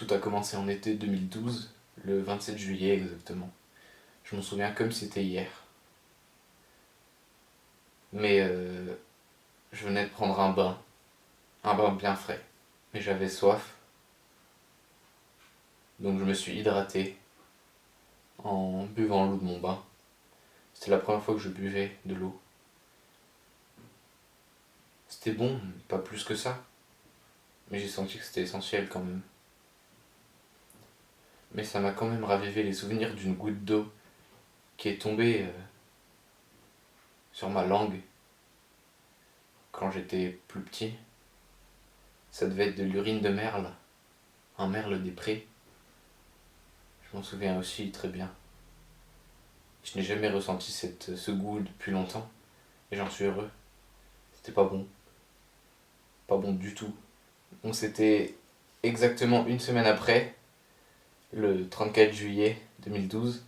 Tout a commencé en été 2012, le 27 juillet exactement. Je m'en souviens comme si c'était hier. Mais je venais de prendre un bain bien frais. Mais j'avais soif, donc je me suis hydraté en buvant l'eau de mon bain. C'était la première fois que je buvais de l'eau. C'était bon, pas plus que ça, mais j'ai senti que c'était essentiel quand même. Mais ça m'a quand même ravivé les souvenirs d'une goutte d'eau qui est tombée sur ma langue quand j'étais plus petit. Ça devait être de l'urine de merle, un merle des prés. Je m'en souviens aussi très bien. Je n'ai jamais ressenti ce goût depuis longtemps et j'en suis heureux. C'était pas bon. Pas bon du tout. Donc c'était exactement une semaine après, le 34 juillet 2012.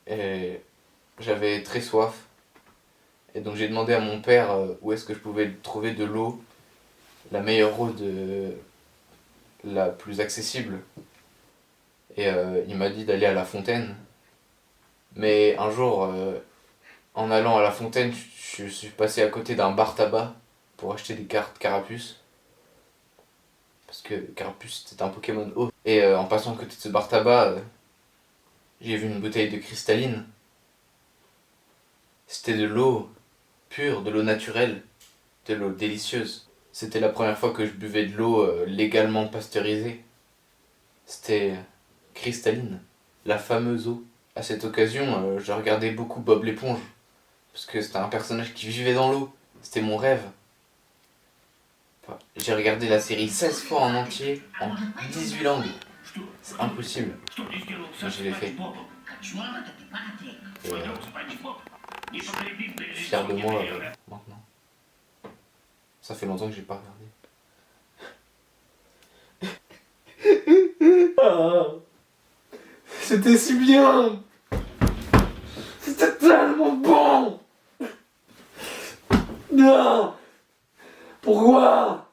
Et j'avais très soif. Et donc j'ai demandé à mon père où est-ce que je pouvais trouver de l'eau, la meilleure eau, la plus accessible. Et il m'a dit d'aller à la fontaine. Mais un jour, en allant à la fontaine, je suis passé à côté d'un bar tabac pour acheter des cartes Carapuce. Parce que Carapuce c'était un Pokémon eau. Et en passant à côté de ce bar tabac, j'ai vu une bouteille de cristalline. C'était de l'eau pure, de l'eau naturelle, de l'eau délicieuse. C'était la première fois que je buvais de l'eau légalement pasteurisée. C'était cristalline, la fameuse eau. À cette occasion, je regardais beaucoup Bob l'éponge, parce que c'était un personnage qui vivait dans l'eau. C'était mon rêve. Enfin, j'ai regardé la série 16 fois en entier, en 18 langues. C'est impossible. Mais je l'ai fait. Et je suis fier de moi maintenant. Ça fait longtemps que j'ai pas regardé. C'était si bien. C'était tellement bon. Non. Pourquoi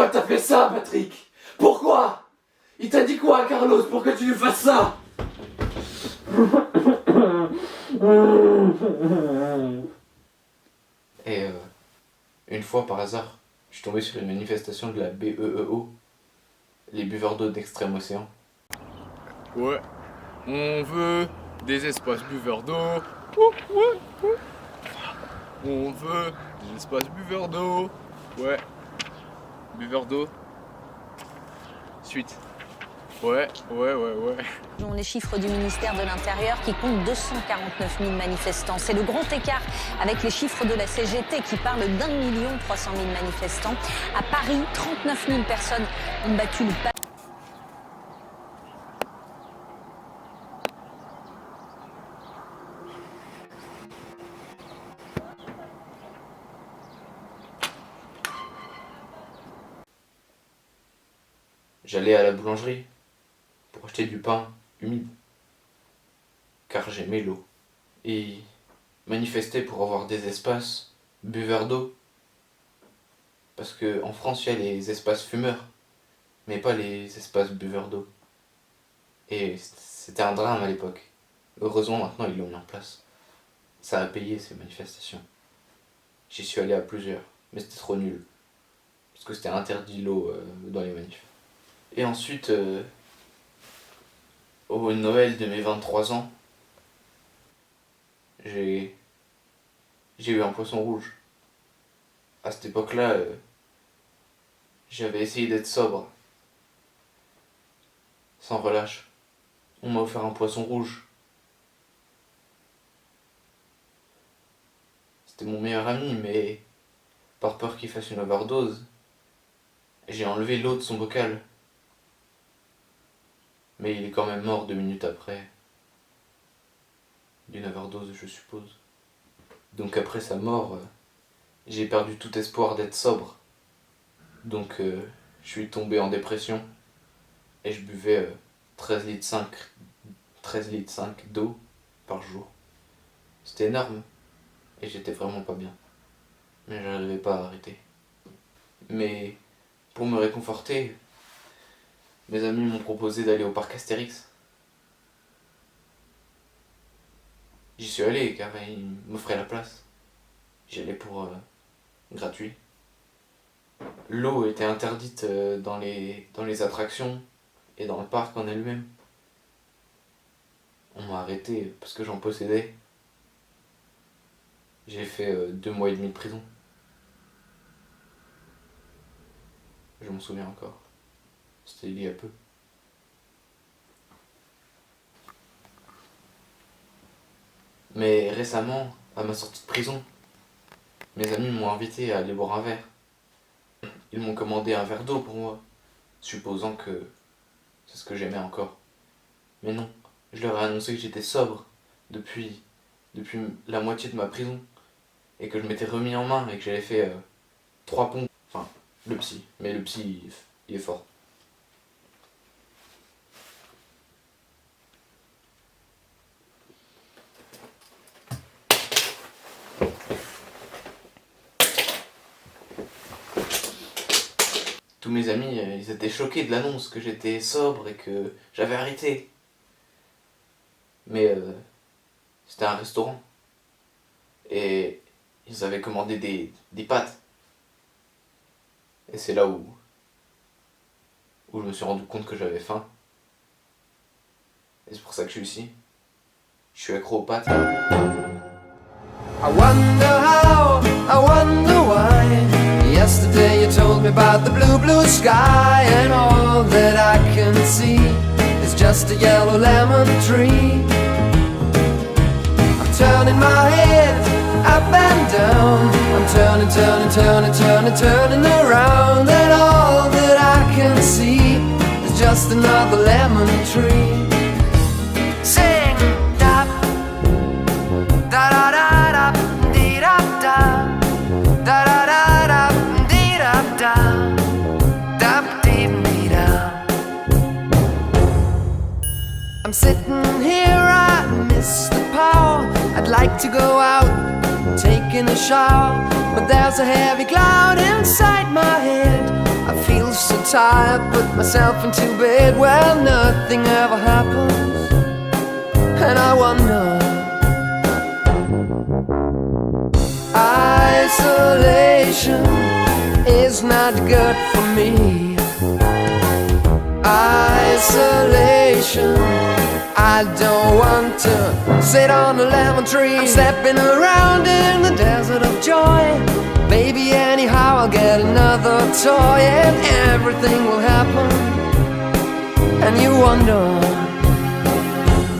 t'as fait ça, Patrick? Pourquoi? Il t'a dit quoi, Carlos, pour que tu lui fasses ça? Et une fois par hasard, je suis tombé sur une manifestation de la BEEO, les buveurs d'eau d'extrême océan. Ouais, on veut des espaces buveurs d'eau. On veut des espaces buveurs d'eau. Ouais, buveurs d'eau. Suite. Ouais. Les chiffres du ministère de l'Intérieur qui comptent 249 000 manifestants. C'est le grand écart avec les chiffres de la CGT qui parlent d'1 300 000 manifestants. À Paris, 39 000 personnes ont battu le pas. J'allais à la boulangerie pour acheter du pain humide, car j'aimais l'eau. Et manifester pour avoir des espaces buveurs d'eau. Parce qu'en France, il y a les espaces fumeurs, mais pas les espaces buveurs d'eau. Et c'était un drame à l'époque. Heureusement, maintenant, ils l'ont mis en place. Ça a payé ces manifestations. J'y suis allé à plusieurs, mais c'était trop nul. Parce que c'était interdit l'eau dans les manifs. Et ensuite, au Noël de mes 23 ans, j'ai eu un poisson rouge. À cette époque-là, j'avais essayé d'être sobre, sans relâche. On m'a offert un poisson rouge. C'était mon meilleur ami, mais par peur qu'il fasse une overdose, j'ai enlevé l'eau de son bocal. Mais il est quand même mort 2 minutes après. D'une overdose, je suppose. Donc après sa mort, j'ai perdu tout espoir d'être sobre. Donc je suis tombé en dépression et je buvais 13 litres 5 d'eau par jour. C'était énorme et j'étais vraiment pas bien. Mais je n'arrivais pas à arrêter. Mais pour me réconforter, mes amis m'ont proposé d'aller au parc Astérix. J'y suis allé car ils m'offraient la place. J'y allais pour gratuit. L'eau était interdite dans les attractions et dans le parc en elle-même. On m'a arrêté parce que j'en possédais. J'ai fait 2 mois et demi de prison. Je m'en souviens encore. C'était il y a peu. Mais récemment, à ma sortie de prison, mes amis m'ont invité à aller boire un verre. Ils m'ont commandé un verre d'eau pour moi, supposant que c'est ce que j'aimais encore. Mais non, je leur ai annoncé que j'étais sobre depuis la moitié de ma prison, et que je m'étais remis en main et que j'avais fait 3 pompes. Enfin, le psy, mais le psy, il est fort. Tous mes amis, ils étaient choqués de l'annonce que j'étais sobre et que j'avais arrêté. Mais c'était un restaurant. Et ils avaient commandé des pâtes. Et c'est là où je me suis rendu compte que j'avais faim. Et c'est pour ça que je suis ici. Je suis accro aux pâtes. I wonder how, I wonder why. Yesterday you told me about the blue, blue sky, and all that I can see is just a yellow lemon tree. I'm turning my head up and down. I'm turning, turning, turning, turning, turning around, and all that I can see is just another lemon tree. Sing, da, da da da da, dee da da, da da da da, dee da da, da dee dee da. I'm sitting here, I miss the power. I'd like to go out, taking a shower, but there's a heavy cloud inside my head. I feel so tired, put myself into bed. Well, nothing ever happens, and I wonder. Isolation is not good for me. Isolation, I don't want to sit on a lemon tree. I'm stepping around in the desert of joy. Maybe anyhow I'll get another toy, and everything will happen, and you wonder.